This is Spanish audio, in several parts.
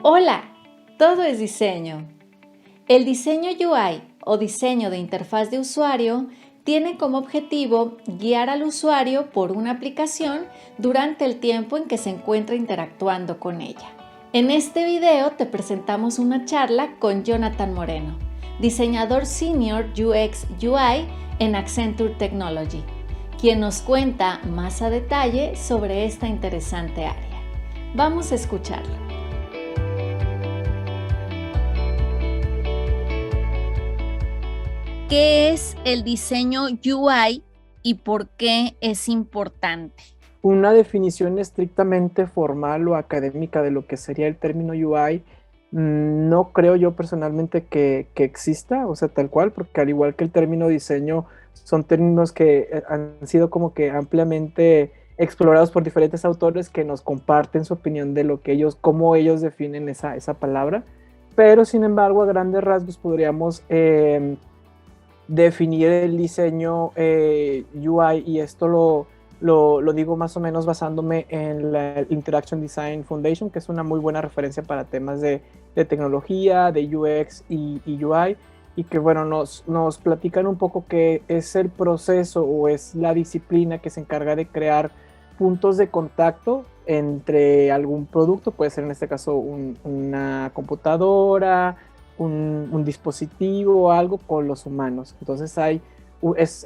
Hola, todo es diseño. El diseño UI o diseño de interfaz de usuario tiene como objetivo guiar al usuario por una aplicación durante el tiempo en que se encuentra interactuando con ella. En este video te presentamos una charla con Jonathan Moreno, diseñador senior UX UI en Accenture Technology, quien nos cuenta más a detalle sobre esta interesante área. Vamos a escucharlo. ¿Qué es el diseño UI y por qué es importante? Una definición estrictamente formal o académica de lo que sería el término UI, no creo yo personalmente que exista, o sea, tal cual, porque al igual que el término diseño, son términos que han sido como que ampliamente explorados por diferentes autores que nos comparten su opinión de lo que ellos, cómo ellos definen esa palabra, pero sin embargo, a grandes rasgos podríamos definir el diseño UI, y esto lo digo más o menos basándome en la Interaction Design Foundation, que es una muy buena referencia para temas de tecnología, de UX y UI, y que bueno, nos platican un poco qué es el proceso o es la disciplina que se encarga de crear puntos de contacto entre algún producto, puede ser en este caso una computadora, un dispositivo o algo con los humanos. Entonces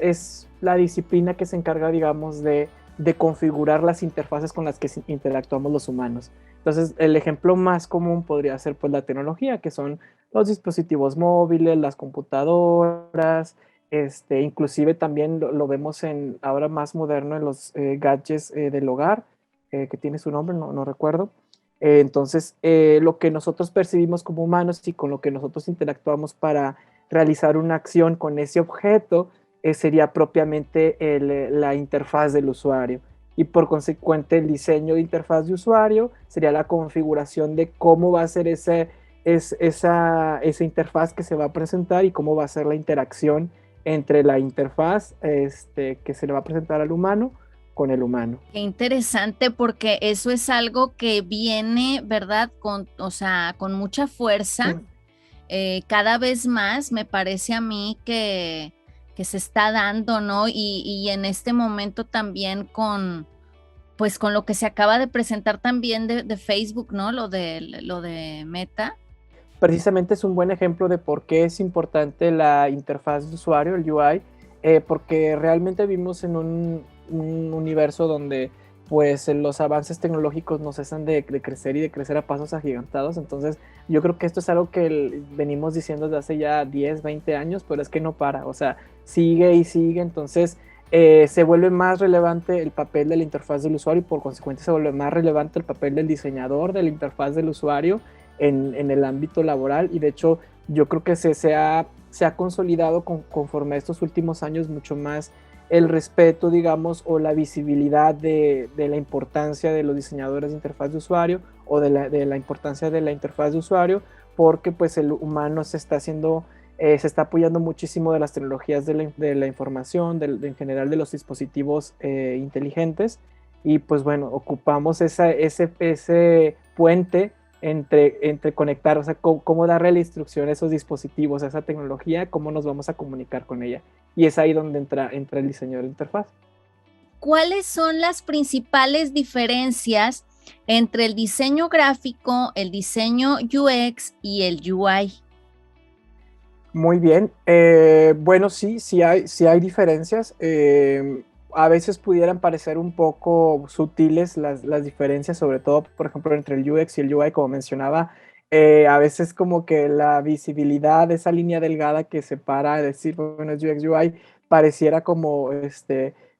es la disciplina que se encarga, digamos, de configurar las interfaces con las que interactuamos los humanos. Entonces, el ejemplo más común podría ser pues la tecnología, que son los dispositivos móviles, las computadoras, inclusive también lo vemos ahora más moderno en los gadgets del hogar, que tiene su nombre, no recuerdo. Entonces, lo que nosotros percibimos como humanos y con lo que nosotros interactuamos para realizar una acción con ese objeto sería propiamente la interfaz del usuario. Y por consecuente, el diseño de interfaz de usuario sería la configuración de cómo va a ser esa interfaz que se va a presentar y cómo va a ser la interacción entre la interfaz que se le va a presentar al humano con el humano. Qué interesante, porque eso es algo que viene, ¿verdad? Con mucha fuerza. Cada vez más me parece a mí que se está dando, ¿no? Y en este momento también pues con lo que se acaba de presentar también de Facebook, ¿no? Lo de Meta. Precisamente es un buen ejemplo de por qué es importante la interfaz de usuario, el UI, porque realmente vivimos en un universo donde pues los avances tecnológicos no cesan de crecer y de crecer a pasos agigantados. Entonces yo creo que esto es algo que venimos diciendo desde hace ya 10, 20 años, pero es que no para, o sea, sigue y sigue. Entonces se vuelve más relevante el papel de la interfaz del usuario y por consecuente se vuelve más relevante el papel del diseñador de la interfaz del usuario en el ámbito laboral. Y de hecho yo creo que se ha consolidado conforme a estos últimos años mucho más el respeto, digamos, o la visibilidad de la importancia de los diseñadores de interfaz de usuario o de la importancia de la interfaz de usuario, porque pues el humano se está apoyando muchísimo de las tecnologías de la información, en general de los dispositivos inteligentes, y pues bueno, ocupamos ese puente entre conectar, o sea, cómo darle la instrucción a esos dispositivos, a esa tecnología, cómo nos vamos a comunicar con ella. Y es ahí donde entra el diseño de la interfaz. ¿Cuáles son las principales diferencias entre el diseño gráfico, el diseño UX y el UI? Muy bien. Bueno, sí hay diferencias. A veces pudieran parecer un poco sutiles las diferencias, sobre todo, por ejemplo, entre el UX y el UI, como mencionaba. A veces como que la visibilidad, esa línea delgada que separa, decir, bueno, es UX, UI, pareciera como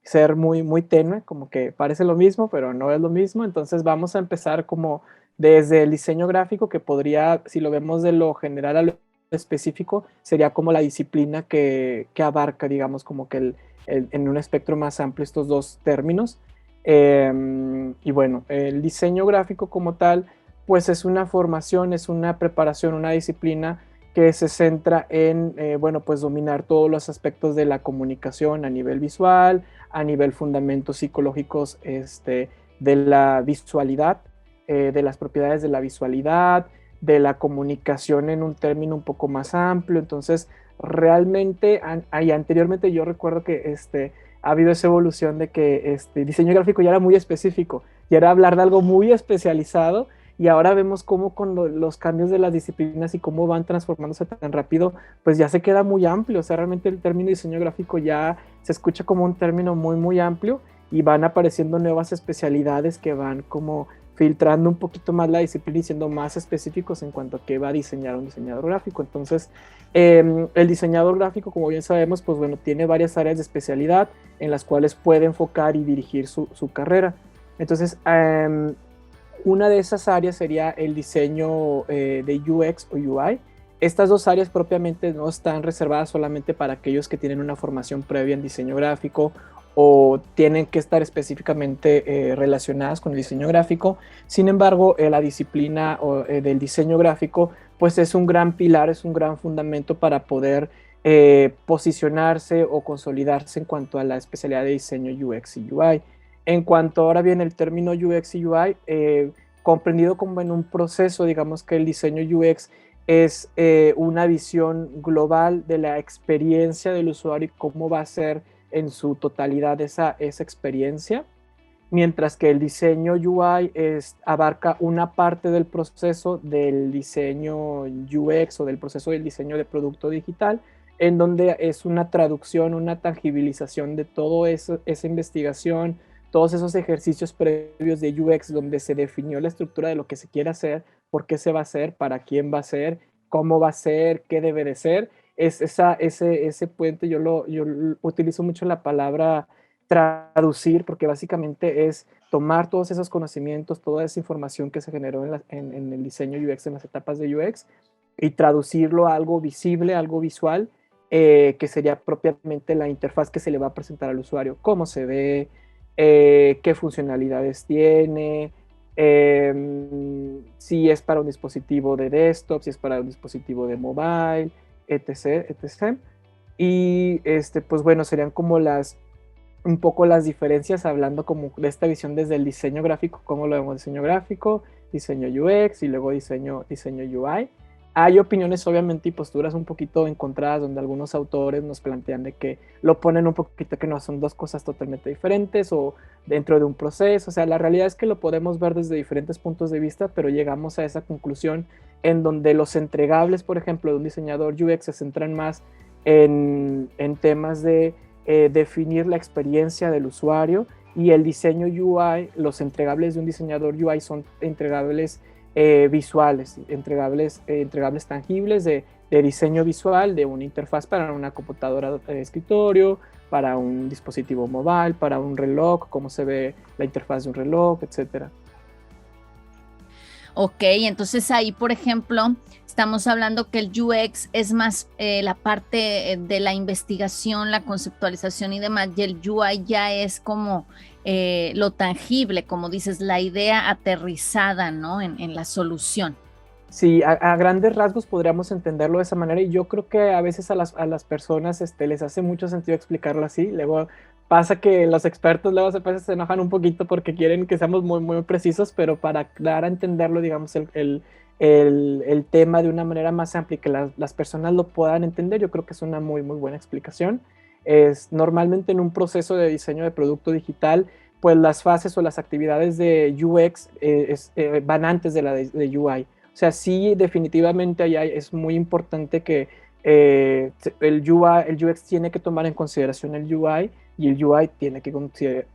ser muy tenue, como que parece lo mismo, pero no es lo mismo. Entonces vamos a empezar como desde el diseño gráfico, que podría, si lo vemos de lo general a lo específico, sería como la disciplina que abarca, digamos, como que en un espectro más amplio estos dos términos. Y bueno, el diseño gráfico como tal, pues es una formación, es una preparación, una disciplina que se centra en, bueno, pues dominar todos los aspectos de la comunicación a nivel visual, a nivel fundamentos psicológicos de la visualidad, de las propiedades de la visualidad, de la comunicación en un término un poco más amplio. Entonces, realmente, anteriormente yo recuerdo que ha habido esa evolución de que diseño gráfico ya era muy específico, ya era hablar de algo muy especializado, y ahora vemos cómo con los cambios de las disciplinas y cómo van transformándose tan rápido, pues ya se queda muy amplio. O sea, realmente el término diseño gráfico ya se escucha como un término muy, muy amplio, y van apareciendo nuevas especialidades que van como filtrando un poquito más la disciplina y siendo más específicos en cuanto a qué va a diseñar un diseñador gráfico. Entonces, el diseñador gráfico, como bien sabemos, pues bueno, tiene varias áreas de especialidad en las cuales puede enfocar y dirigir su carrera. Entonces, una de esas áreas sería el diseño de UX o UI. Estas dos áreas propiamente no están reservadas solamente para aquellos que tienen una formación previa en diseño gráfico o tienen que estar específicamente relacionadas con el diseño gráfico. Sin embargo, la disciplina del diseño gráfico pues es un gran pilar, es un gran fundamento para poder posicionarse o consolidarse en cuanto a la especialidad de diseño UX y UI. En cuanto ahora viene el término UX y UI, comprendido como en un proceso, digamos que el diseño UX es una visión global de la experiencia del usuario y cómo va a ser en su totalidad esa experiencia, mientras que el diseño UI abarca una parte del proceso del diseño UX o del proceso del diseño de producto digital, en donde es una traducción, una tangibilización de todo eso, esa investigación, todos esos ejercicios previos de UX donde se definió la estructura de lo que se quiere hacer, por qué se va a hacer, para quién va a ser, cómo va a ser, qué debe de ser. Es ese puente, yo utilizo mucho la palabra traducir, porque básicamente es tomar todos esos conocimientos, toda esa información que se generó en el diseño UX, en las etapas de UX, y traducirlo a algo visible, algo visual, que sería propiamente la interfaz que se le va a presentar al usuario, cómo se ve, qué funcionalidades tiene, si es para un dispositivo de desktop, si es para un dispositivo de mobile, etc, etc. Y pues bueno, serían como un poco las diferencias, hablando como de esta visión desde el diseño gráfico, cómo lo vemos: diseño gráfico, diseño UX y luego diseño UI. Hay opiniones obviamente y posturas un poquito encontradas, donde algunos autores nos plantean de que lo ponen un poquito que no son dos cosas totalmente diferentes o dentro de un proceso. O sea, la realidad es que lo podemos ver desde diferentes puntos de vista, pero llegamos a esa conclusión en donde los entregables, por ejemplo, de un diseñador UX se centran más en temas de definir la experiencia del usuario, y el diseño UI, los entregables de un diseñador UI son entregables visuales, entregables tangibles de diseño visual, de una interfaz para una computadora de escritorio, para un dispositivo mobile, para un reloj, cómo se ve la interfaz de un reloj, etcétera. Ok, entonces ahí, por ejemplo, estamos hablando que el UX es más la parte de la investigación, la conceptualización y demás, y el UI ya es como lo tangible, como dices, la idea aterrizada, ¿no? En la solución. Sí, a grandes rasgos podríamos entenderlo de esa manera, y yo creo que a veces a las personas les hace mucho sentido explicarlo así. Luego pasa que los expertos luego a veces se enojan un poquito porque quieren que seamos muy, muy precisos, pero para dar a entenderlo, digamos, el tema de una manera más amplia y que las personas lo puedan entender, yo creo que es una muy, muy buena explicación. Normalmente en un proceso de diseño de producto digital, pues las fases o las actividades de UX van antes de la de UI. O sea, sí, definitivamente allá es muy importante que el UX tiene que tomar en consideración el UI, y el UI tiene que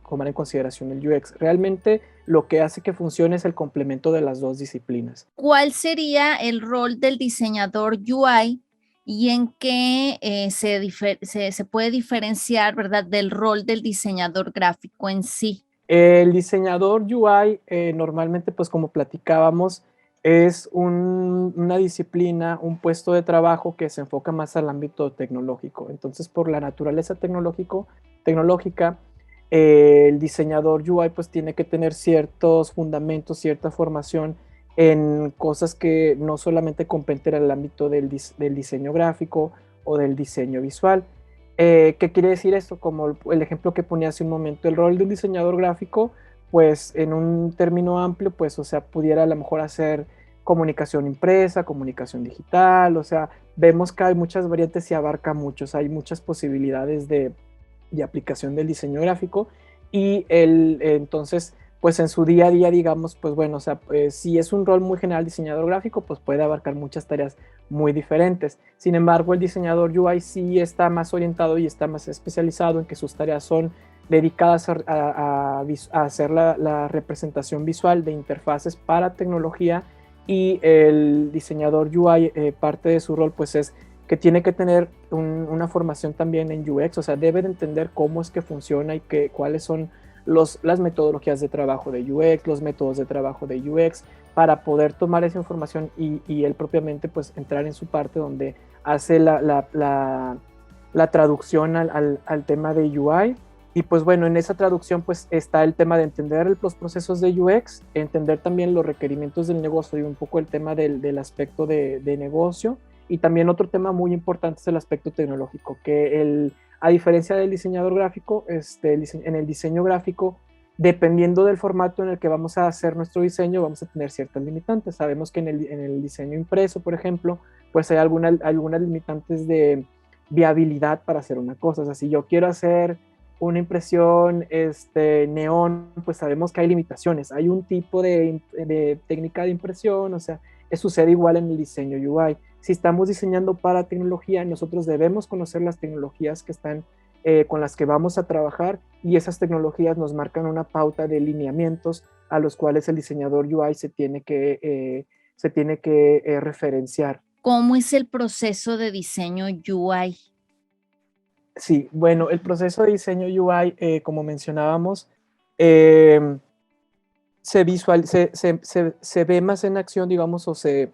tomar en consideración el UX. Realmente lo que hace que funcione es el complemento de las dos disciplinas. ¿Cuál sería el rol del diseñador UI y en qué se puede diferenciar, ¿verdad?, del rol del diseñador gráfico en sí? El diseñador UI normalmente, pues como platicábamos, es una disciplina, un puesto de trabajo que se enfoca más al ámbito tecnológico. Entonces, por la naturaleza tecnológica, el diseñador UI pues tiene que tener ciertos fundamentos, cierta formación en cosas que no solamente competen al ámbito del diseño gráfico o del diseño visual. ¿Qué quiere decir esto? Como el ejemplo que ponía hace un momento, el rol de un diseñador gráfico, pues en un término amplio, pues, o sea, pudiera a lo mejor hacer comunicación impresa, comunicación digital, o sea, vemos que hay muchas variantes y abarca muchos, hay muchas posibilidades de aplicación del diseño gráfico y entonces, pues en su día a día, digamos, pues bueno, o sea, si es un rol muy general diseñador gráfico, pues puede abarcar muchas tareas muy diferentes. Sin embargo, el diseñador UI sí está más orientado y está más especializado en que sus tareas son dedicadas a hacer la representación visual de interfaces para tecnología, y el diseñador UI, parte de su rol pues es que tiene que tener una formación también en UX, o sea, debe de entender cómo es que funciona y cuáles son las metodologías de trabajo de UX, los métodos de trabajo de UX, para poder tomar esa información y él propiamente pues entrar en su parte donde hace la traducción al tema de UI. Y pues bueno, en esa traducción pues está el tema de entender los procesos de UX, entender también los requerimientos del negocio y un poco el tema del aspecto de negocio. Y también otro tema muy importante es el aspecto tecnológico, que a diferencia del diseñador gráfico, en el diseño gráfico, dependiendo del formato en el que vamos a hacer nuestro diseño, vamos a tener ciertas limitantes. Sabemos que en el diseño impreso, por ejemplo, pues hay algunas limitantes de viabilidad para hacer una cosa. O sea, si yo quiero hacer una impresión neón, pues sabemos que hay limitaciones. Hay un tipo de técnica de impresión, o sea, sucede igual en el diseño UI. Si estamos diseñando para tecnología, nosotros debemos conocer las tecnologías que están con las que vamos a trabajar, y esas tecnologías nos marcan una pauta de lineamientos a los cuales el diseñador UI se tiene que referenciar. ¿Cómo es el proceso de diseño UI? Sí, bueno, el proceso de diseño UI, como mencionábamos, eh, se ve más en acción, digamos, o se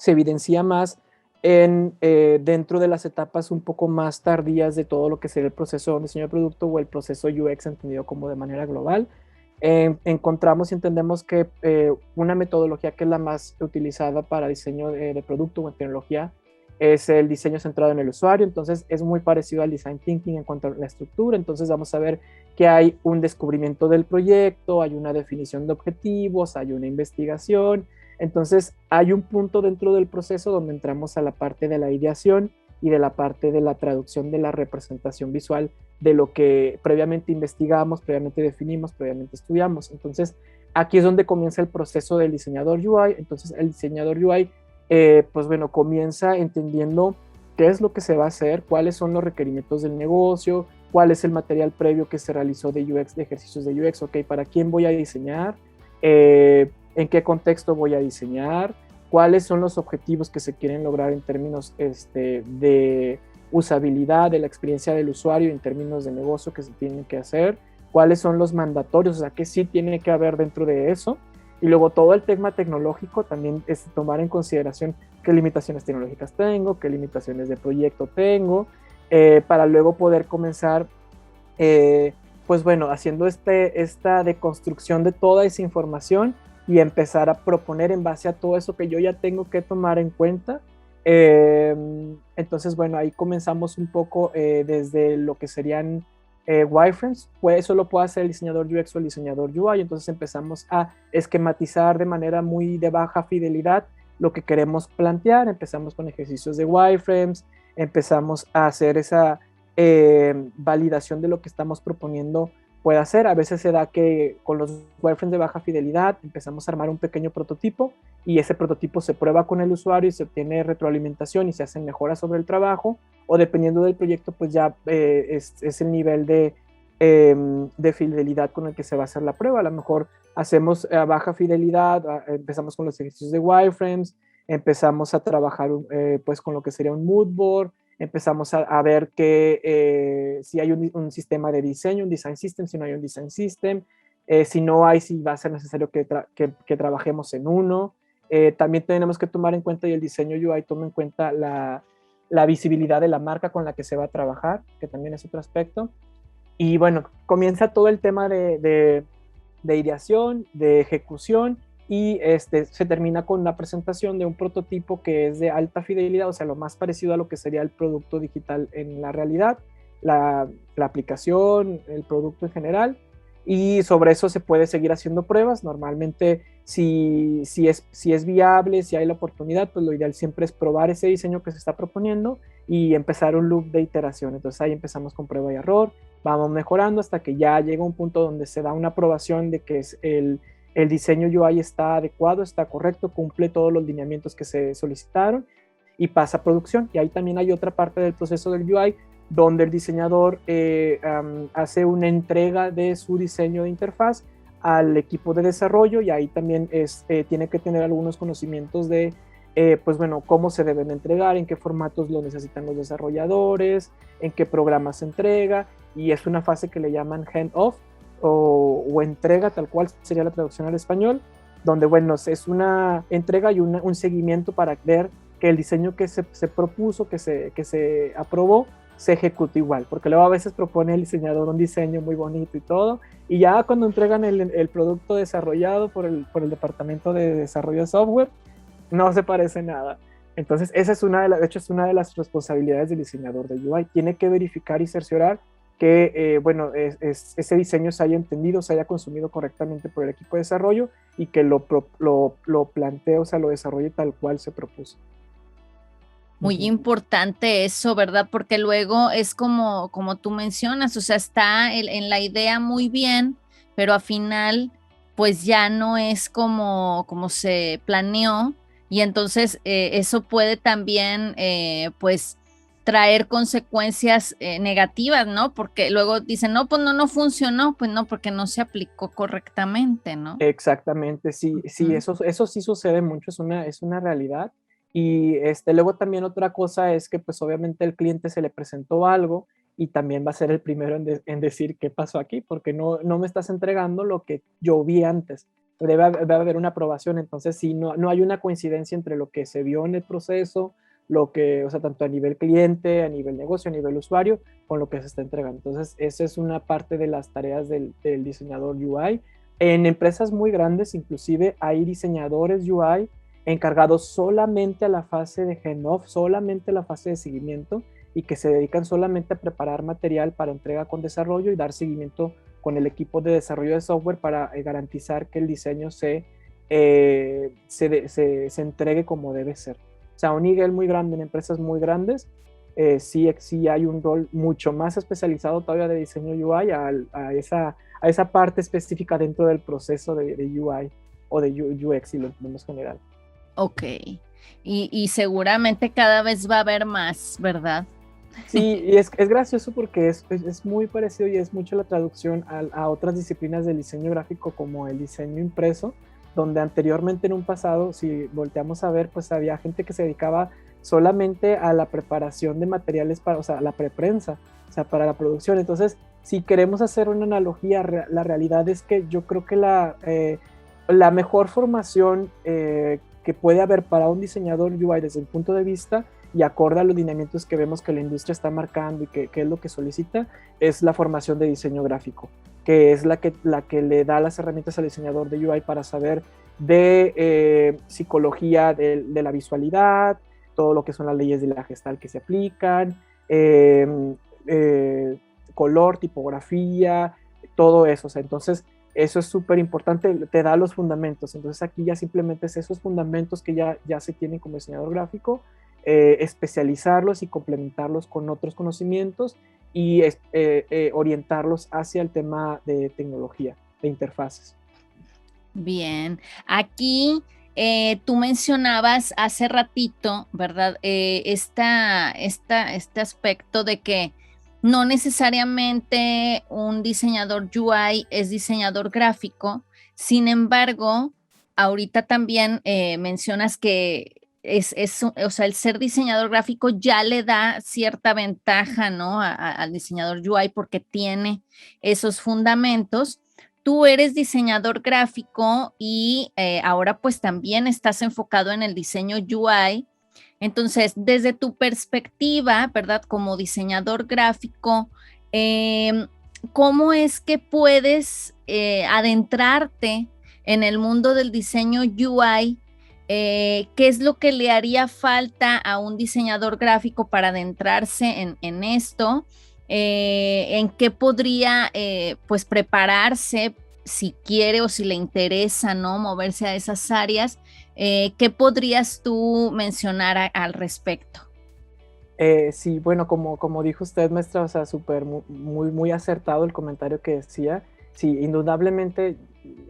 evidencia más dentro de las etapas un poco más tardías de todo lo que sería el proceso de diseño de producto o el proceso UX entendido como de manera global. Encontramos y entendemos que una metodología que es la más utilizada para diseño de producto o en tecnología es el diseño centrado en el usuario. Entonces es muy parecido al design thinking en cuanto a la estructura. Entonces vamos a ver que hay un descubrimiento del proyecto, hay una definición de objetivos, hay una investigación. Entonces hay un punto dentro del proceso donde entramos a la parte de la ideación y de la parte de la traducción de la representación visual de lo que previamente investigamos, previamente definimos, previamente estudiamos. Entonces aquí es donde comienza el proceso del diseñador UI. Entonces el diseñador UI pues bueno, comienza entendiendo qué es lo que se va a hacer, cuáles son los requerimientos del negocio, cuál es el material previo que se realizó de UX, de ejercicios de UX, ok, para quién voy a diseñar, en qué contexto voy a diseñar, cuáles son los objetivos que se quieren lograr en términos de usabilidad, de la experiencia del usuario, en términos de negocio que se tienen que hacer, cuáles son los mandatorios, o sea, qué sí tiene que haber dentro de eso. Y luego todo el tema tecnológico también es tomar en consideración qué limitaciones tecnológicas tengo, qué limitaciones de proyecto tengo, para luego poder comenzar, pues bueno, haciendo esta deconstrucción de toda esa información y empezar a proponer en base a todo eso que yo ya tengo que tomar en cuenta. Entonces, bueno, ahí comenzamos un poco desde lo que serían wireframes, pues eso lo puede hacer el diseñador UX o el diseñador UI. Entonces empezamos a esquematizar de manera muy de baja fidelidad lo que queremos plantear. Empezamos con ejercicios de wireframes, empezamos a hacer esa validación de lo que estamos proponiendo puede hacer. A veces se da que con los wireframes de baja fidelidad empezamos a armar un pequeño prototipo y ese prototipo se prueba con el usuario y se obtiene retroalimentación y se hacen mejoras sobre el trabajo, o dependiendo del proyecto pues ya es el nivel de fidelidad con el que se va a hacer la prueba. A lo mejor hacemos a baja fidelidad, empezamos con los ejercicios de wireframes, empezamos a trabajar pues con lo que sería un mood board, empezamos a ver que si hay un sistema de diseño, un design system, si no hay un design system, si no hay, si va a ser necesario que trabajemos en uno. También tenemos que tomar en cuenta, y el diseño UI toma en cuenta la visibilidad de la marca con la que se va a trabajar, que también es otro aspecto. Y bueno, comienza todo el tema de ideación, de ejecución, y se termina con la presentación de un prototipo que es de alta fidelidad, o sea, lo más parecido a lo que sería el producto digital en la realidad, la aplicación, el producto en general. y sobre eso se puede seguir haciendo pruebas. Normalmente, si es viable, si hay la oportunidad, pues lo ideal siempre es probar ese diseño que se está proponiendo y empezar un loop de iteración. Entonces ahí empezamos con prueba y error, vamos mejorando hasta que ya llega un punto donde se da una aprobación de que el diseño UI está adecuado, está correcto, cumple todos los lineamientos que se solicitaron y pasa a producción. Y ahí también hay otra parte del proceso del UI donde el diseñador hace una entrega de su diseño de interfaz al equipo de desarrollo, y ahí también tiene que tener algunos conocimientos de pues bueno, cómo se deben entregar, en qué formatos lo necesitan los desarrolladores, en qué programas se entrega, y es una fase que le llaman handoff o entrega, tal cual sería la traducción al español, donde bueno, es una entrega y un seguimiento para ver que el diseño que se propuso, que se aprobó, se ejecute igual, porque luego a veces propone el diseñador un diseño muy bonito y todo, y ya cuando entregan el producto desarrollado por el departamento de desarrollo de software, no se parece nada. Entonces, esa es de hecho, es una de las responsabilidades del diseñador de UI. Tiene que verificar y cerciorar que, bueno, ese diseño se haya entendido, se haya consumido correctamente por el equipo de desarrollo y que lo plantee, o sea, lo desarrolle tal cual se propuso. Muy importante eso, ¿verdad? Porque luego es como tú mencionas, o sea, está en la idea muy bien, pero al final, pues ya no es como se planeó, y entonces eso puede también, pues, traer consecuencias negativas, ¿no? Porque luego dicen, no, pues no funcionó, pues no, porque no se aplicó correctamente, ¿no? Exactamente, sí, sí, eso sí sucede mucho, es una realidad. Y luego también otra cosa es que pues obviamente el cliente se le presentó algo y también va a ser el primero en decir qué pasó aquí, porque no me estás entregando lo que yo vi antes. Debe haber una aprobación. Entonces sí, no hay una coincidencia entre lo que se vio en el proceso, o sea, tanto a nivel cliente, a nivel negocio, a nivel usuario, con lo que se está entregando. Entonces esa es una parte de las tareas del diseñador UI. En empresas muy grandes inclusive hay diseñadores UI encargados solamente a la fase de handoff, solamente a la fase de seguimiento, y que se dedican solamente a preparar material para entrega con desarrollo y dar seguimiento con el equipo de desarrollo de software para garantizar que el diseño se entregue como debe ser. O sea, a un nivel muy grande, en empresas muy grandes, sí hay un rol mucho más especializado todavía de diseño UI a esa parte específica dentro del proceso de UI o de UX, si lo entendemos general. Ok, y seguramente cada vez va a haber más, ¿verdad? Sí, y es gracioso porque es muy parecido y es mucho la traducción a otras disciplinas del diseño gráfico, como el diseño impreso, donde anteriormente en un pasado, si volteamos a ver, pues había gente que se dedicaba solamente a la preparación de materiales para, o sea, la preprensa, o sea, para la producción. Entonces, si queremos hacer una analogía, la realidad es que yo creo que la mejor formación que puede haber para un diseñador UI desde el punto de vista y acorde a los lineamientos que vemos que la industria está marcando y que es lo que solicita, es la formación de diseño gráfico, que es la que le da las herramientas al diseñador de UI para saber de psicología de la visualidad, todo lo que son las leyes de la Gestalt que se aplican, color, tipografía, todo eso. O sea, entonces eso es súper importante, te da los fundamentos. Entonces aquí ya simplemente es esos fundamentos que ya se tienen como diseñador gráfico, especializarlos y complementarlos con otros conocimientos y orientarlos hacia el tema de tecnología, de interfaces. Bien, aquí tú mencionabas hace ratito, ¿verdad? Este aspecto de que no necesariamente un diseñador UI es diseñador gráfico. Sin embargo, ahorita también mencionas que o sea, el ser diseñador gráfico ya le da cierta ventaja, ¿no? Al diseñador UI porque tiene esos fundamentos. Tú eres diseñador gráfico y ahora pues también estás enfocado en el diseño UI. Entonces, desde tu perspectiva, ¿verdad? Como diseñador gráfico, ¿cómo es que puedes adentrarte en el mundo del diseño UI? ¿Qué es lo que le haría falta a un diseñador gráfico para adentrarse en esto? en qué podría pues prepararse si quiere o si le interesa, ¿no? Moverse a esas áreas. ¿Qué podrías tú mencionar al respecto? Sí, bueno, como dijo usted, maestra, o sea, súper muy acertado el comentario que decía. Sí, indudablemente,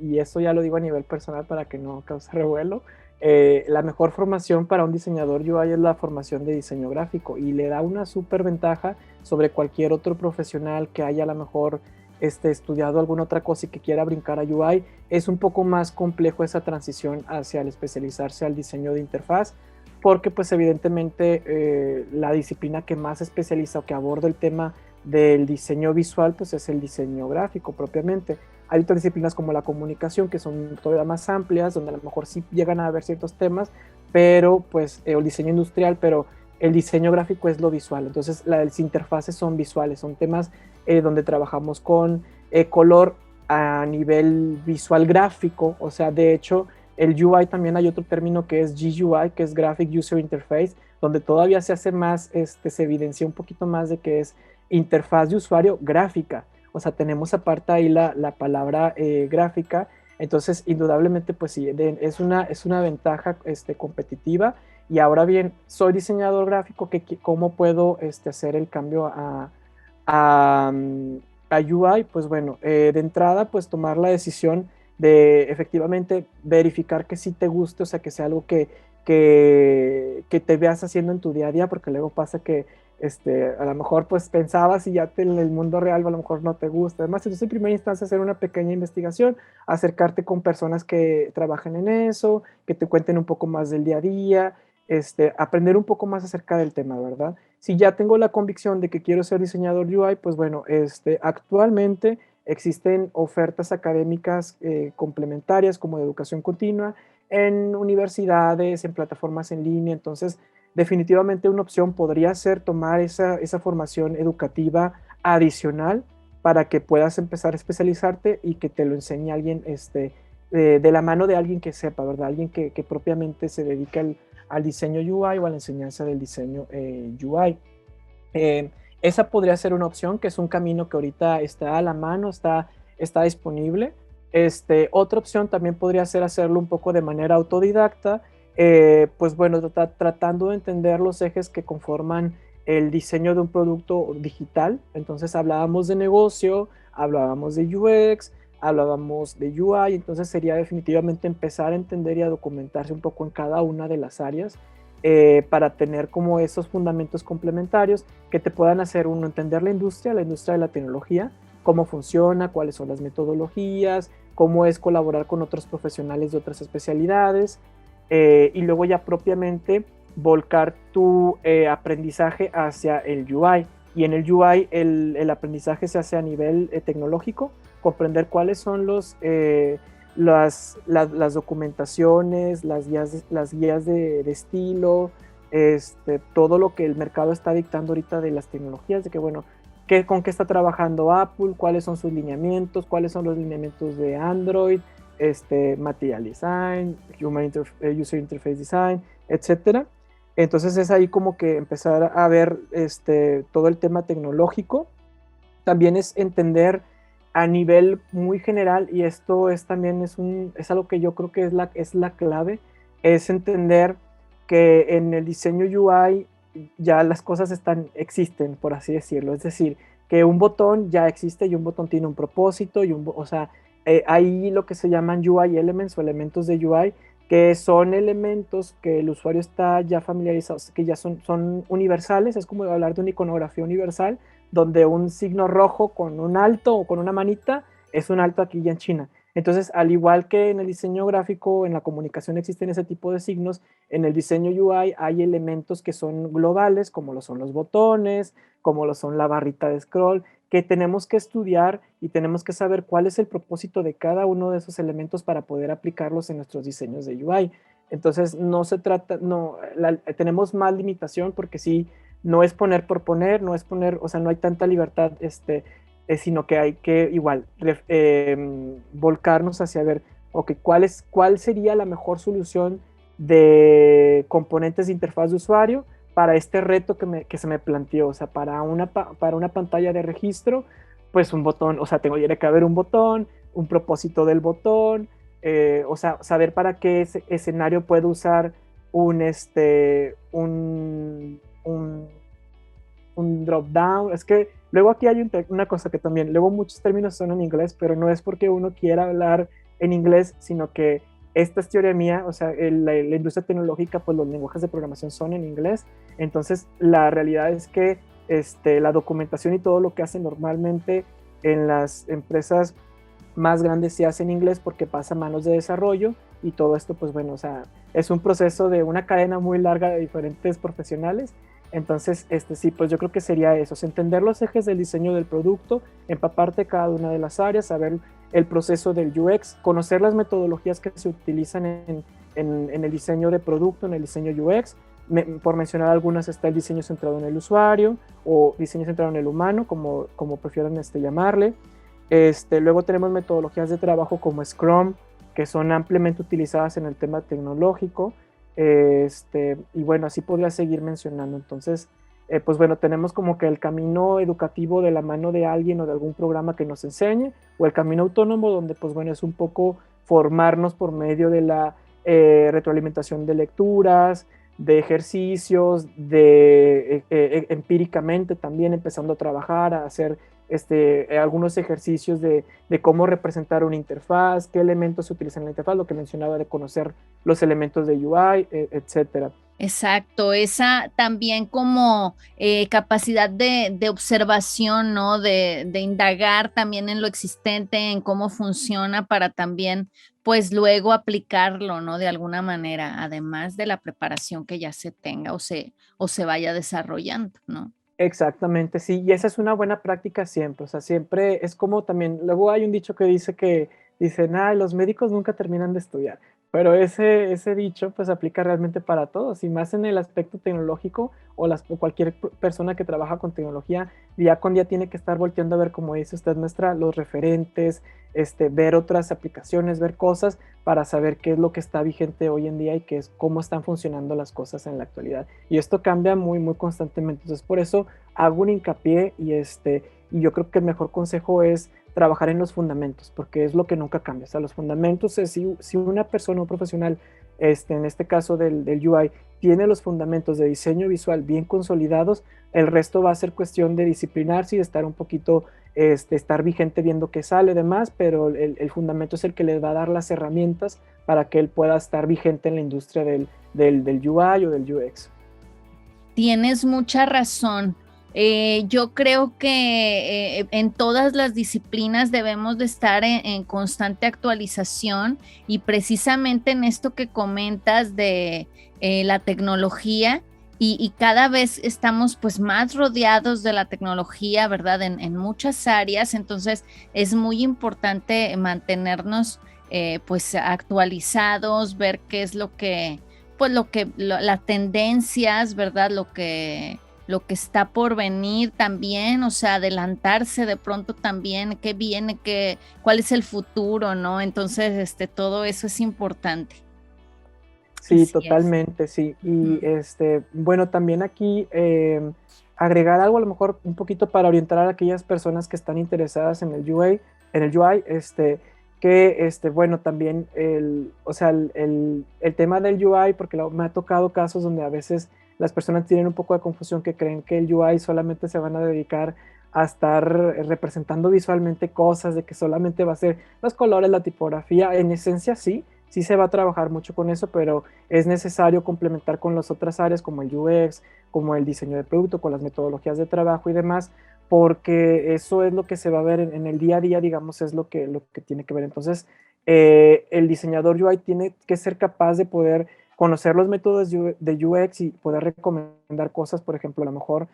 y eso ya lo digo a nivel personal para que no cause revuelo, la mejor formación para un diseñador UI es la formación de diseño gráfico y le da una súper ventaja sobre cualquier otro profesional que haya a lo mejor estudiado alguna otra cosa y que quiera brincar a UI. Es un poco más complejo esa transición hacia el especializarse al diseño de interfaz, porque pues evidentemente la disciplina que más se especializa o que aborda el tema del diseño visual pues es el diseño gráfico propiamente. Hay otras disciplinas como la comunicación que son todavía más amplias, donde a lo mejor sí llegan a haber ciertos temas, pero pues el diseño industrial, pero el diseño gráfico es lo visual. Entonces las interfaces son visuales, son temas donde trabajamos con color a nivel visual gráfico, o sea, de hecho, el UI también hay otro término que es GUI, que es Graphic User Interface, donde todavía se hace más, se evidencia un poquito más de que es interfaz de usuario gráfica. O sea, tenemos aparte ahí la palabra gráfica. Entonces, indudablemente, pues sí, es una ventaja competitiva. Y ahora bien, soy diseñador gráfico, ¿cómo puedo hacer el cambio a, a UI? Pues bueno, de entrada, pues tomar la decisión de efectivamente verificar que sí te guste, o sea, que sea algo que te veas haciendo en tu día a día, porque luego pasa que a lo mejor pues pensabas y ya en el mundo real a lo mejor no te gusta. Además, entonces en primera instancia hacer una pequeña investigación, acercarte con personas que trabajan en eso, que te cuenten un poco más del día a día, aprender un poco más acerca del tema, ¿verdad? Si ya tengo la convicción de que quiero ser diseñador UI, pues bueno, actualmente existen ofertas académicas complementarias como de educación continua en universidades, en plataformas en línea. Entonces, definitivamente una opción podría ser tomar esa formación educativa adicional para que puedas empezar a especializarte y que te lo enseñe alguien de la mano de alguien que sepa, ¿verdad? Alguien que propiamente se dedica al diseño UI o a la enseñanza del diseño UI. Esa podría ser una opción, que es un camino que ahorita está a la mano, está disponible. Otra opción también podría ser hacerlo un poco de manera autodidacta, pues bueno, tratando de entender los ejes que conforman el diseño de un producto digital. Entonces hablábamos de negocio, hablábamos de UX, hablábamos de UI, entonces sería definitivamente empezar a entender y a documentarse un poco en cada una de las áreas para tener como esos fundamentos complementarios que te puedan hacer uno entender la industria de la tecnología, cómo funciona, cuáles son las metodologías, cómo es colaborar con otros profesionales de otras especialidades, y luego ya propiamente volcar tu aprendizaje hacia el UI. Y en el UI el aprendizaje se hace a nivel tecnológico, comprender cuáles son las documentaciones, las guías de estilo, todo lo que el mercado está dictando ahorita de las tecnologías, de que bueno, con qué está trabajando Apple, cuáles son sus lineamientos, cuáles son los lineamientos de Android, Material Design, User Interface Design, etcétera. Entonces es ahí como que empezar a ver todo el tema tecnológico. También es entender a nivel muy general, y esto también es algo que yo creo que es la clave, es entender que en el diseño UI ya las cosas existen, por así decirlo. Es decir, que un botón ya existe y un botón tiene un propósito, o sea, hay lo que se llaman UI elements o elementos de UI, que son elementos que el usuario está ya familiarizado, que ya son universales. Es como hablar de una iconografía universal, donde un signo rojo con un alto o con una manita es un alto aquí ya en China. Entonces, al igual que en el diseño gráfico, en la comunicación existen ese tipo de signos, en el diseño UI hay elementos que son globales, como lo son los botones, como lo son la barrita de scroll, que tenemos que estudiar y tenemos que saber cuál es el propósito de cada uno de esos elementos para poder aplicarlos en nuestros diseños de UI. Entonces, no se trata, no, tenemos más limitación porque sí, no es poner por poner, no es poner, o sea, no hay tanta libertad, sino que hay que igual volcarnos hacia ver, ok, cuál sería la mejor solución de componentes de interfaz de usuario para este reto que se me planteó. O sea, para una pantalla de registro, pues un botón, o sea, tiene que haber un botón, un propósito del botón, o sea, saber para qué escenario puedo usar un un drop down. Es que luego aquí hay una cosa que también, luego muchos términos son en inglés, pero no es porque uno quiera hablar en inglés, sino que esta es teoría mía. O sea, la industria tecnológica, pues los lenguajes de programación son en inglés. Entonces, la realidad es que la documentación y todo lo que hacen normalmente en las empresas más grandes se hace en inglés porque pasa a manos de desarrollo, y todo esto, pues bueno, o sea, es un proceso de una cadena muy larga de diferentes profesionales. Entonces, sí, pues yo creo que sería eso, es entender los ejes del diseño del producto, empaparte cada una de las áreas, saber el proceso del UX, conocer las metodologías que se utilizan en el diseño de producto, en el diseño UX. Por mencionar algunas, está el diseño centrado en el usuario o diseño centrado en el humano, como prefieran llamarle. Luego tenemos metodologías de trabajo como Scrum, que son ampliamente utilizadas en el tema tecnológico. Y bueno, así podría seguir mencionando. Entonces, pues bueno, tenemos como que el camino educativo de la mano de alguien o de algún programa que nos enseñe, o el camino autónomo, donde pues bueno, es un poco formarnos por medio de la retroalimentación de lecturas, de ejercicios, de empíricamente también empezando a trabajar, a hacer algunos ejercicios de cómo representar una interfaz, qué elementos se utilizan en la interfaz, lo que mencionaba de conocer los elementos de UI, etcétera. Exacto, esa también como capacidad de observación, ¿no? De indagar también en lo existente, en cómo funciona para también, pues luego aplicarlo, ¿no? De alguna manera, además de la preparación que ya se tenga o se vaya desarrollando, ¿no? Exactamente, sí, y esa es una buena práctica siempre. O sea, siempre es como también, luego hay un dicho que dice que dicen, ah, los médicos nunca terminan de estudiar, pero ese dicho pues aplica realmente para todos, y más en el aspecto tecnológico, o cualquier persona que trabaja con tecnología, día con día tiene que estar volteando a ver, como dice usted, los referentes, ver otras aplicaciones, ver cosas para saber qué es lo que está vigente hoy en día y qué es, cómo están funcionando las cosas en la actualidad. Y esto cambia muy, muy constantemente. Entonces, por eso hago un hincapié, y yo creo que el mejor consejo es trabajar en los fundamentos, porque es lo que nunca cambia. O sea, los fundamentos es si una persona, un profesional, en este caso del UI, tiene los fundamentos de diseño visual bien consolidados, el resto va a ser cuestión de disciplinarse y de estar un poquito, estar vigente viendo qué sale demás, pero el fundamento es el que le va a dar las herramientas para que él pueda estar vigente en la industria del UI o del UX. Tienes mucha razón. Yo creo que en todas las disciplinas debemos de estar en constante actualización, y precisamente en esto que comentas de la tecnología, y cada vez estamos pues más rodeados de la tecnología, ¿verdad? En muchas áreas. Entonces es muy importante mantenernos pues actualizados, ver qué es lo que, pues las tendencias, ¿verdad? Lo que está por venir también, o sea, adelantarse de pronto también, qué viene, cuál es el futuro, ¿no? Entonces, todo eso es importante. Sí, Así es. totalmente, sí. Y bueno, también aquí agregar algo, a lo mejor un poquito para orientar a aquellas personas que están interesadas en el UI, bueno, también o sea, el tema del UI, porque me ha tocado casos donde a veces las personas tienen un poco de confusión, que creen que el UI solamente se van a dedicar a estar representando visualmente cosas, de que solamente va a ser los colores, la tipografía. En esencia sí se va a trabajar mucho con eso, pero es necesario complementar con las otras áreas como el UX, como el diseño de producto, con las metodologías de trabajo y demás, porque eso es lo que se va a ver en el día a día, digamos, es lo que tiene que ver. Entonces, el diseñador UI tiene que ser capaz de poder conocer los métodos de UX y poder recomendar cosas. Por ejemplo, a lo mejor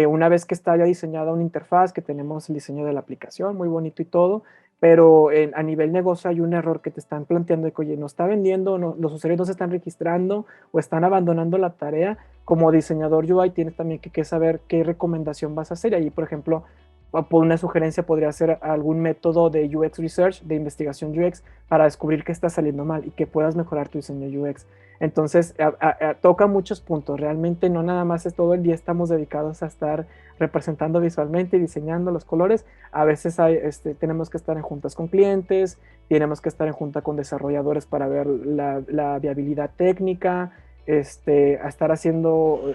una vez que está ya diseñada una interfaz, que tenemos el diseño de la aplicación, muy bonito y todo, pero a nivel negocio hay un error que te están planteando de que, oye, no está vendiendo, no, los usuarios no se están registrando o están abandonando la tarea. Como diseñador UI tienes también que saber qué recomendación vas a hacer. Y ahí, por ejemplo, por una sugerencia podría ser algún método de UX Research, de investigación UX, para descubrir qué está saliendo mal y que puedas mejorar tu diseño UX. Entonces, toca muchos puntos. Realmente no nada más es todo el día estamos dedicados a estar representando visualmente y diseñando los colores. A veces tenemos que estar en juntas con clientes, tenemos que estar en junta con desarrolladores para ver la viabilidad técnica, a estar haciendo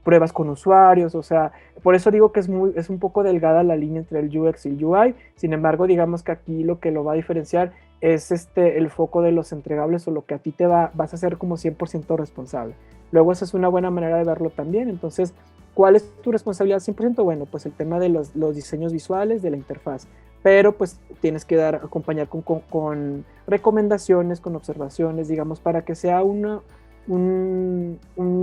pruebas con usuarios. O sea, por eso digo que es un poco delgada la línea entre el UX y el UI. Sin embargo, digamos que aquí lo que lo va a diferenciar es el foco de los entregables, o lo que a ti vas a ser como 100% responsable. Luego esa es una buena manera de verlo también. Entonces, ¿cuál es tu responsabilidad 100%? Bueno, pues el tema de los diseños visuales de la interfaz, pero pues tienes que acompañar con recomendaciones, con observaciones, digamos, para que sea un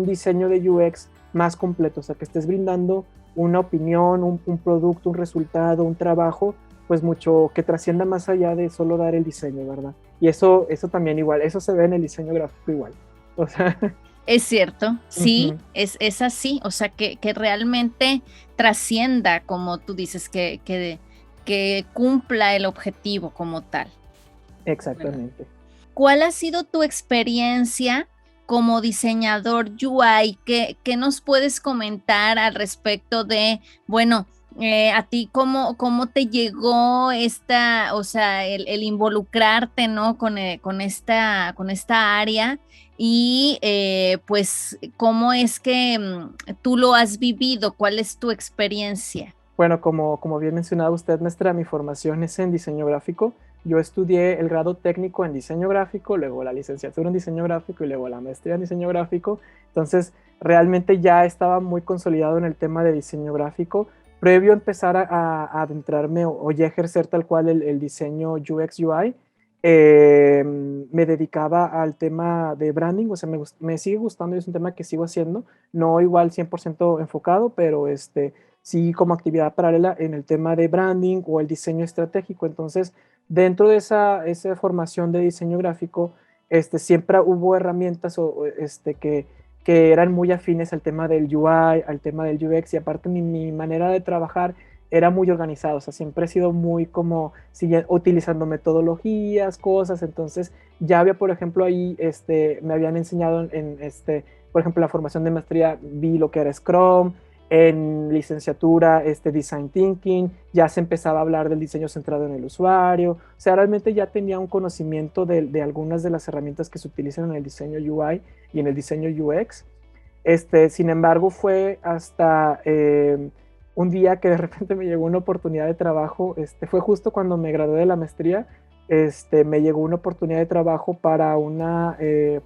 diseño de UX más completo, o sea, que estés brindando una opinión, un producto, un resultado, un trabajo, pues mucho que trascienda más allá de solo dar el diseño, ¿verdad? Y eso también igual, eso se ve en el diseño gráfico igual. O sea, es cierto, sí, es así, o sea, que realmente trascienda, como tú dices, que cumpla el objetivo como tal. Exactamente. Bueno, ¿cuál ha sido tu experiencia como diseñador UI? ¿Qué nos puedes comentar al respecto de, bueno, a ti cómo te llegó o sea, el involucrarte, ¿no? con esta área, y pues cómo es que tú lo has vivido, cuál es tu experiencia. Bueno, como bien mencionaba usted, maestra, mi formación es en diseño gráfico. Yo estudié el grado técnico en diseño gráfico, luego la licenciatura en diseño gráfico y luego la maestría en diseño gráfico. Entonces, realmente ya estaba muy consolidado en el tema de diseño gráfico. Previo a empezar a adentrarme o ya ejercer tal cual el diseño UX UI, me dedicaba al tema de branding. O sea, me sigue gustando y es un tema que sigo haciendo, no igual 100% enfocado, pero sí como actividad paralela en el tema de branding o el diseño estratégico. Entonces, dentro de esa formación de diseño gráfico, siempre hubo herramientas que eran muy afines al tema del UI, al tema del UX, y aparte mi manera de trabajar era muy organizado. O sea, siempre he sido muy como utilizando metodologías, cosas. Entonces ya había, por ejemplo, ahí me habían enseñado por ejemplo, la formación de maestría, vi lo que era Scrum. En licenciatura, Design Thinking, ya se empezaba a hablar del diseño centrado en el usuario. O sea, realmente ya tenía un conocimiento de algunas de las herramientas que se utilizan en el diseño UI y en el diseño UX. Sin embargo, fue hasta un día que de repente me llegó una oportunidad de trabajo. Fue justo cuando me gradué de la maestría. Me llegó una oportunidad de trabajo para una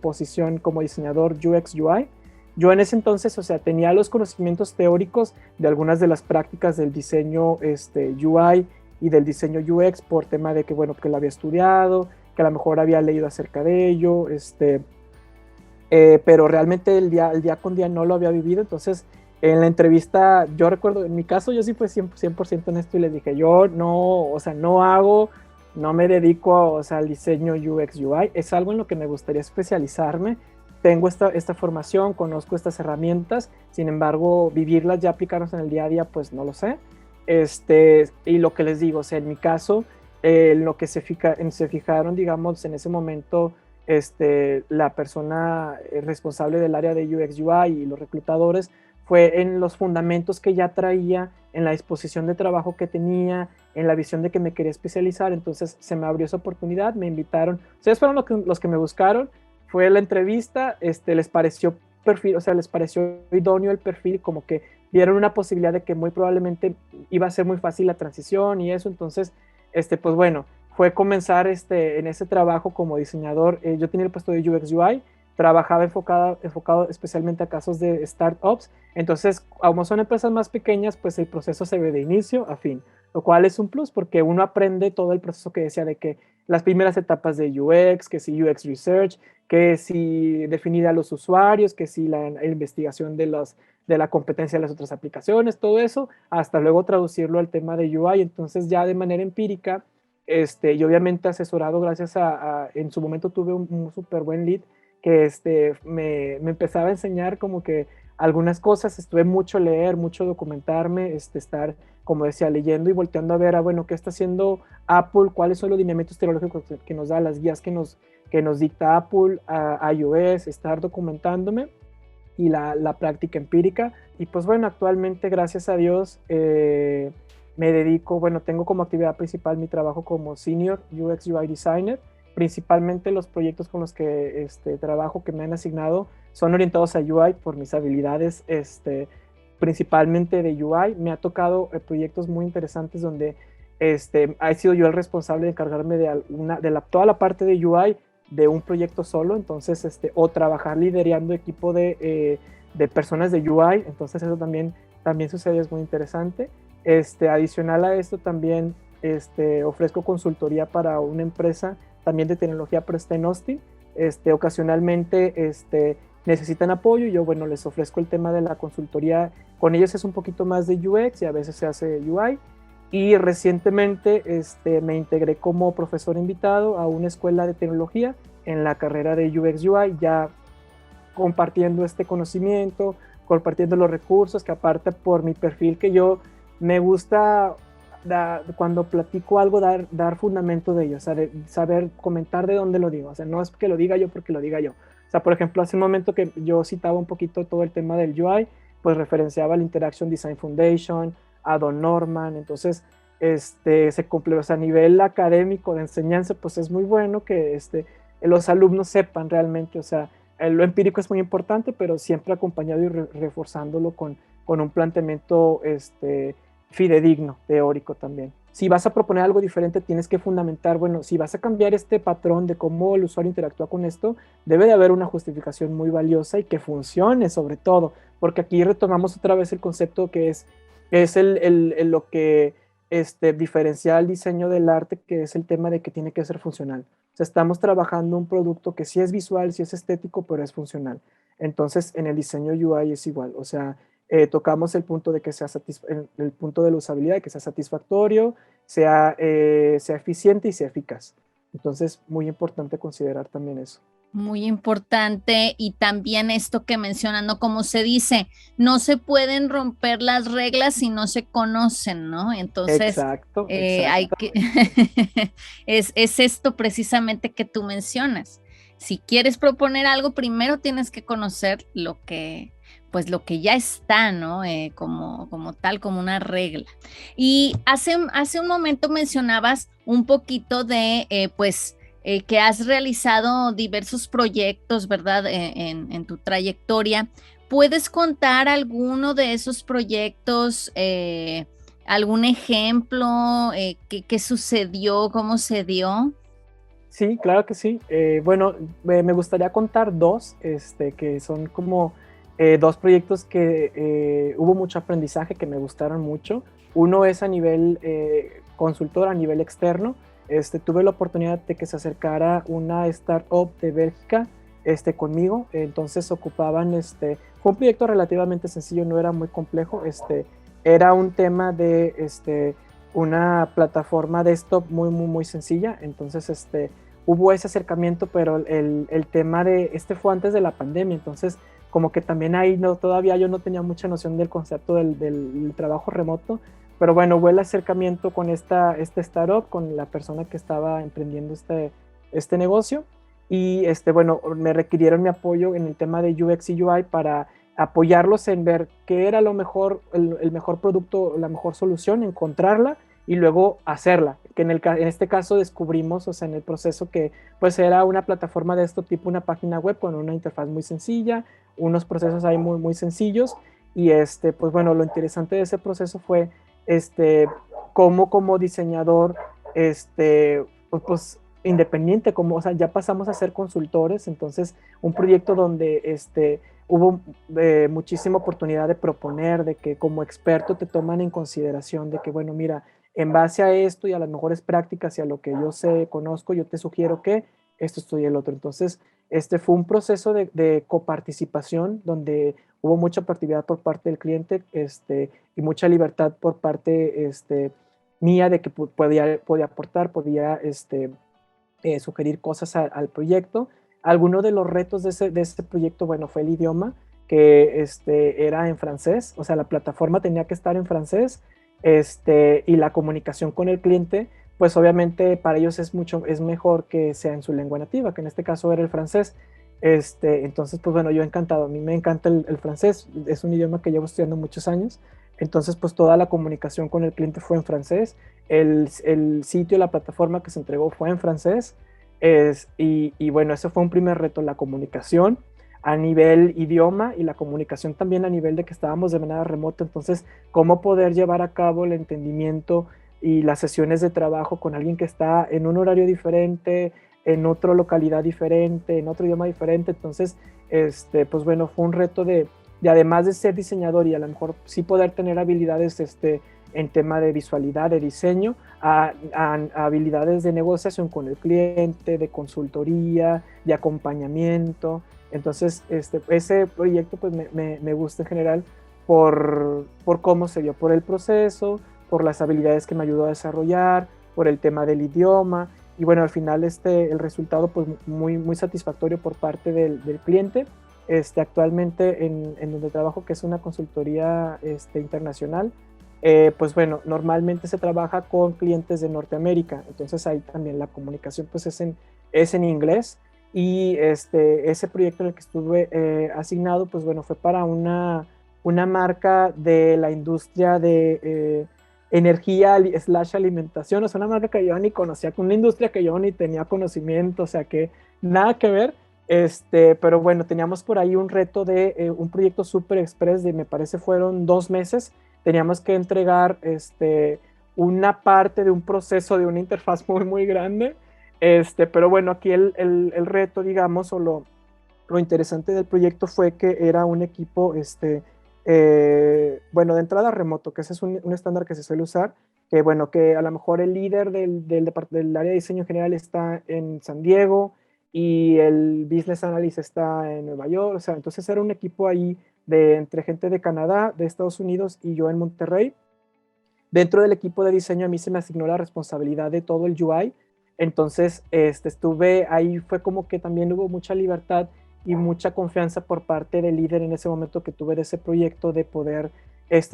posición como diseñador UX UI. Yo en ese entonces, o sea, tenía los conocimientos teóricos de algunas de las prácticas del diseño UI y del diseño UX, por tema de que, bueno, que lo había estudiado, que a lo mejor había leído acerca de ello, pero realmente el día con día no lo había vivido. Entonces, en la entrevista, yo recuerdo, en mi caso, yo sí fui 100% honesto y les dije, yo no, o sea, no me dedico, o sea, al diseño UX UI, es algo en lo que me gustaría especializarme. Tengo esta formación, conozco estas herramientas, sin embargo, vivirlas, ya aplicarlas en el día a día, pues no lo sé. Y lo que les digo, o sea, en mi caso, lo que se fijaron, digamos, en ese momento, la persona responsable del área de UX UI y los reclutadores, fue en los fundamentos que ya traía, en la disposición de trabajo que tenía, en la visión de que me quería especializar. Entonces se me abrió esa oportunidad, me invitaron. Ustedes fueron los que me buscaron, fue la entrevista, les pareció perfil, o sea, les pareció idóneo el perfil, como que vieron una posibilidad de que muy probablemente iba a ser muy fácil la transición y eso. Entonces, pues bueno, fue comenzar en ese trabajo como diseñador. Yo tenía el puesto de UX UI, trabajaba enfocado especialmente a casos de startups. Entonces, como son empresas más pequeñas, pues el proceso se ve de inicio a fin, lo cual es un plus porque uno aprende todo el proceso que decía de que las primeras etapas de UX, que si UX Research, que si definir a los usuarios, que si la investigación de la competencia de las otras aplicaciones, todo eso, hasta luego traducirlo al tema de UI. Entonces ya de manera empírica, y obviamente asesorado gracias en su momento tuve un súper buen lead que me empezaba a enseñar como que algunas cosas, estuve mucho leer, mucho documentarme, estar, como decía, leyendo y volteando a ver, bueno, qué está haciendo Apple, cuáles son los lineamientos tecnológicos que nos da, las guías que nos dicta Apple, a iOS, estar documentándome y la práctica empírica. Y pues bueno, actualmente, gracias a Dios, me dedico, bueno, tengo como actividad principal mi trabajo como Senior UX UI Designer. Principalmente los proyectos con los que trabajo, que me han asignado, son orientados a UI por mis habilidades, principalmente de UI. Me ha tocado proyectos muy interesantes donde he sido yo el responsable de encargarme de toda la parte de UI de un proyecto solo, entonces, o trabajar liderando equipo de personas de UI, entonces eso también sucede, es muy interesante. Adicional a esto también ofrezco consultoría para una empresa también de tecnología, pero está en Austin. Ocasionalmente necesitan apoyo y yo, bueno, les ofrezco el tema de la consultoría. Con ellos es un poquito más de UX y a veces se hace UI. Y recientemente me integré como profesor invitado a una escuela de tecnología en la carrera de UX UI, ya compartiendo este conocimiento, compartiendo los recursos, que aparte por mi perfil, que yo me gusta cuando platico algo, dar fundamento de ello, o sea, saber comentar de dónde lo digo, o sea, no es que lo diga yo porque lo diga yo. O sea, por ejemplo, hace un momento que yo citaba un poquito todo el tema del UI, pues referenciaba la Interaction Design Foundation, a Don Norman, entonces se cumple, o sea, a nivel académico de enseñanza, pues es muy bueno que los alumnos sepan realmente, o sea, lo empírico es muy importante, pero siempre acompañado y reforzándolo con un planteamiento fidedigno, teórico también. Si vas a proponer algo diferente, tienes que fundamentar, bueno, si vas a cambiar este patrón de cómo el usuario interactúa con esto, debe de haber una justificación muy valiosa y que funcione sobre todo, porque aquí retomamos otra vez el concepto que es lo que diferencia el diseño del arte, que es el tema de que tiene que ser funcional. O sea, estamos trabajando un producto que sí es visual, sí es estético, pero es funcional. Entonces, en el diseño UI es igual, o sea, tocamos el punto de que sea el punto de la usabilidad, que sea satisfactorio, sea eficiente y sea eficaz. Entonces, muy importante considerar también eso. Muy importante, y también esto que mencionan, ¿no? Como se dice, no se pueden romper las reglas si no se conocen, ¿no? Entonces, exacto. hay que es esto precisamente que tú mencionas. Si quieres proponer algo, primero tienes que conocer lo que ya está, ¿no? Como tal, como una regla. Y hace un momento mencionabas un poquito de, que has realizado diversos proyectos, ¿verdad? En tu trayectoria. ¿Puedes contar alguno de esos proyectos, algún ejemplo, qué sucedió, cómo se dio? Sí, claro que sí. Bueno, me gustaría contar dos, que son como dos proyectos que hubo mucho aprendizaje, que me gustaron mucho. Uno es a nivel consultor, a nivel externo. Tuve la oportunidad de que se acercara una startup de Bélgica conmigo, entonces ocupaban, fue un proyecto relativamente sencillo, no era muy complejo, era un tema de una plataforma desktop muy, muy, muy sencilla, entonces hubo ese acercamiento, pero el tema fue antes de la pandemia, entonces como que también ahí todavía yo no tenía mucha noción del concepto del trabajo remoto, pero bueno, hubo el acercamiento con esta startup, con la persona que estaba emprendiendo este negocio, y bueno, me requirieron mi apoyo en el tema de UX y UI para apoyarlos en ver qué era lo mejor, el mejor producto, la mejor solución, encontrarla y luego hacerla, que en este caso descubrimos, o sea, en el proceso, que pues era una plataforma de esto tipo una página web con una interfaz muy sencilla, unos procesos ahí muy, muy sencillos, y pues bueno, lo interesante de ese proceso fue cómo como diseñador, pues independiente, o sea, ya pasamos a ser consultores, entonces un proyecto donde hubo muchísima oportunidad de proponer, de que como experto te toman en consideración, de que bueno, mira, en base a esto y a las mejores prácticas y a lo que yo sé, conozco, yo te sugiero que esto y el otro. Entonces, fue un proceso de coparticipación donde hubo mucha proactividad por parte del cliente, y mucha libertad por parte mía, de que podía aportar, podía sugerir cosas al proyecto. Alguno de los retos de ese proyecto, bueno, fue el idioma. que era en francés, o sea, la plataforma tenía que estar en francés, y la comunicación con el cliente, pues obviamente para ellos es mejor que sea en su lengua nativa, que en este caso era el francés. Entonces, pues bueno, yo encantado, a mí me encanta el francés, es un idioma que llevo estudiando muchos años, entonces pues toda la comunicación con el cliente fue en francés, el sitio, la plataforma que se entregó fue en francés, y bueno, ese fue un primer reto, la comunicación a nivel idioma y la comunicación también a nivel de que estábamos de manera remota, entonces cómo poder llevar a cabo el entendimiento y las sesiones de trabajo con alguien que está en un horario diferente, en otra localidad diferente, en otro idioma diferente, entonces pues bueno, fue un reto de además de ser diseñador y a lo mejor sí poder tener habilidades en tema de visualidad, de diseño, a habilidades de negociación con el cliente, de consultoría, de acompañamiento. Entonces, ese proyecto pues me gusta en general por cómo se dio, por el proceso, por las habilidades que me ayudó a desarrollar, por el tema del idioma, y bueno, al final el resultado pues muy, muy satisfactorio por parte del cliente. Actualmente en donde trabajo, que es una consultoría internacional, pues bueno, normalmente se trabaja con clientes de Norteamérica, entonces ahí también la comunicación pues es en inglés, y ese proyecto en el que estuve asignado, pues bueno, fue para una marca de la industria de energía / alimentación, o sea, una marca que yo ni conocía, con una industria que yo ni tenía conocimiento, o sea, que nada que ver. Pero bueno, teníamos por ahí un reto de un proyecto super express de, me parece, fueron 2 meses. Teníamos que entregar una parte de un proceso de una interfaz muy, muy grande. Pero bueno, aquí el reto, digamos, o lo interesante del proyecto fue que era un equipo, bueno, de entrada remoto, que ese es un estándar que se suele usar, que bueno, que a lo mejor el líder del área de diseño general está en San Diego, y el business analyst está en Nueva York, o sea, entonces era un equipo ahí entre gente de Canadá, de Estados Unidos y yo en Monterrey. Dentro del equipo de diseño a mí se me asignó la responsabilidad de todo el UI, entonces estuve ahí, fue como que también hubo mucha libertad y mucha confianza por parte del líder en ese momento que tuve de ese proyecto, de poder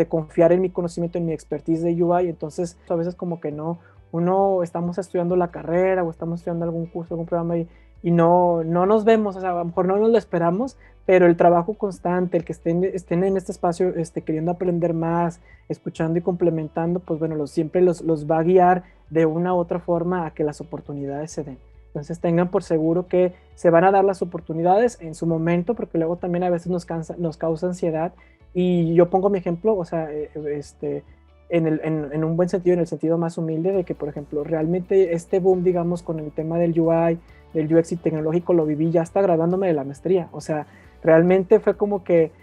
confiar en mi conocimiento, en mi expertise de UI. Entonces a veces como que no, uno estamos estudiando la carrera o estamos estudiando algún curso, algún programa, y no nos vemos, o sea, a lo mejor no nos lo esperamos, pero el trabajo constante, el que estén en este espacio queriendo aprender más, escuchando y complementando, pues bueno, siempre los va a guiar de una u otra forma a que las oportunidades se den. Entonces tengan por seguro que se van a dar las oportunidades en su momento, porque luego también a veces nos causa ansiedad, y yo pongo mi ejemplo, o sea, en un buen sentido, en el sentido más humilde de que, por ejemplo, realmente este boom, digamos, con el tema del UI, del UX y tecnológico, lo viví ya hasta graduándome de la maestría. O sea, realmente fue como que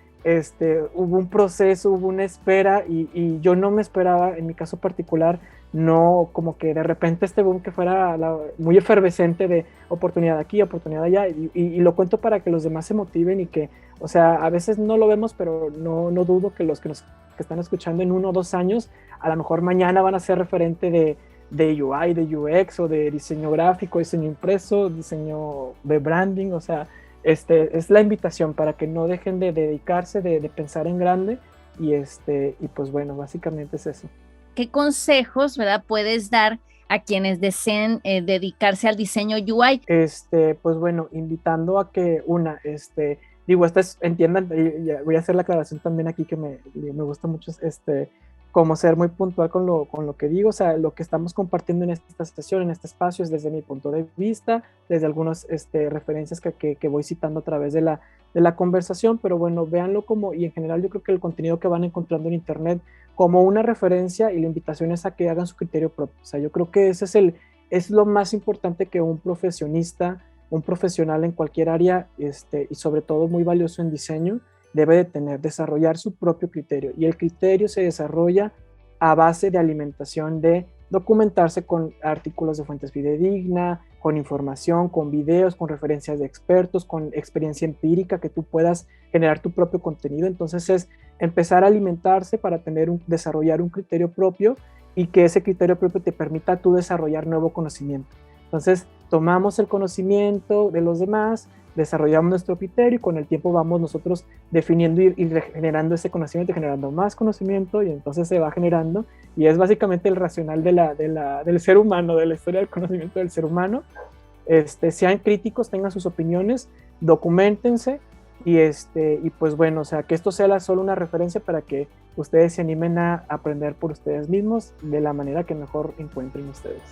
hubo un proceso, hubo una espera, y yo no me esperaba, en mi caso particular, no como que de repente este boom que fuera muy efervescente de oportunidad aquí, oportunidad allá, y lo cuento para que los demás se motiven, y que, o sea, a veces no lo vemos, pero no dudo que los que están escuchando en 1 o 2 años, a lo mejor mañana van a ser referente de UI, de UX, o de diseño gráfico, diseño impreso, diseño de branding. O sea, es la invitación para que no dejen de dedicarse, de pensar en grande, y pues bueno, básicamente es eso. ¿Qué consejos, verdad, puedes dar a quienes deseen dedicarse al diseño UI? Pues bueno, invitando a que digo, entiendan, voy a hacer la aclaración también aquí, que me gusta mucho como ser muy puntual con lo que digo. O sea, lo que estamos compartiendo en esta sesión, en este espacio, es desde mi punto de vista, desde algunas referencias que voy citando a través de la conversación, pero bueno, véanlo como, y en general yo creo que el contenido que van encontrando en internet, como una referencia, y la invitación es a que hagan su criterio propio. O sea, yo creo que ese es lo más importante que un profesionista, un profesional en cualquier área, y sobre todo muy valioso en diseño, debe de tener, desarrollar su propio criterio. Y el criterio se desarrolla a base de alimentación, de documentarse con artículos de fuentes fidedignas, con información, con videos, con referencias de expertos, con experiencia empírica, que tú puedas generar tu propio contenido. Entonces es empezar a alimentarse para desarrollar un criterio propio, y que ese criterio propio te permita tú desarrollar nuevo conocimiento. Entonces tomamos el conocimiento de los demás, desarrollamos nuestro criterio y con el tiempo vamos nosotros definiendo y generando ese conocimiento, generando más conocimiento, y entonces se va generando, y es básicamente el racional del ser humano, de la historia del conocimiento del ser humano. Sean críticos, tengan sus opiniones, documentense, y pues bueno, o sea, que esto sea solo una referencia para que ustedes se animen a aprender por ustedes mismos de la manera que mejor encuentren ustedes.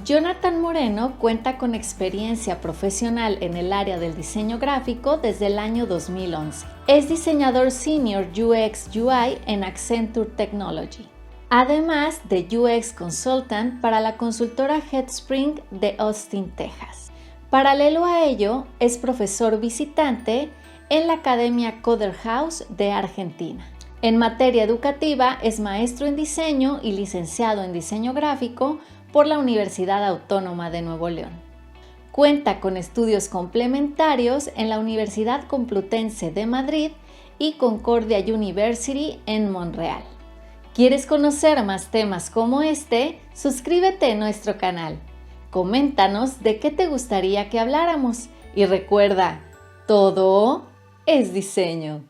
Jonathan Moreno cuenta con experiencia profesional en el área del diseño gráfico desde el año 2011. Es diseñador senior UX UI en Accenture Technology, además de UX Consultant para la consultora Headspring de Austin, Texas. Paralelo a ello, es profesor visitante en la Academia Coder House de Argentina. En materia educativa, es maestro en diseño y licenciado en diseño gráfico por la Universidad Autónoma de Nuevo León. Cuenta con estudios complementarios en la Universidad Complutense de Madrid y Concordia University en Montreal. ¿Quieres conocer más temas como este? Suscríbete a nuestro canal. Coméntanos de qué te gustaría que habláramos y recuerda, todo es diseño.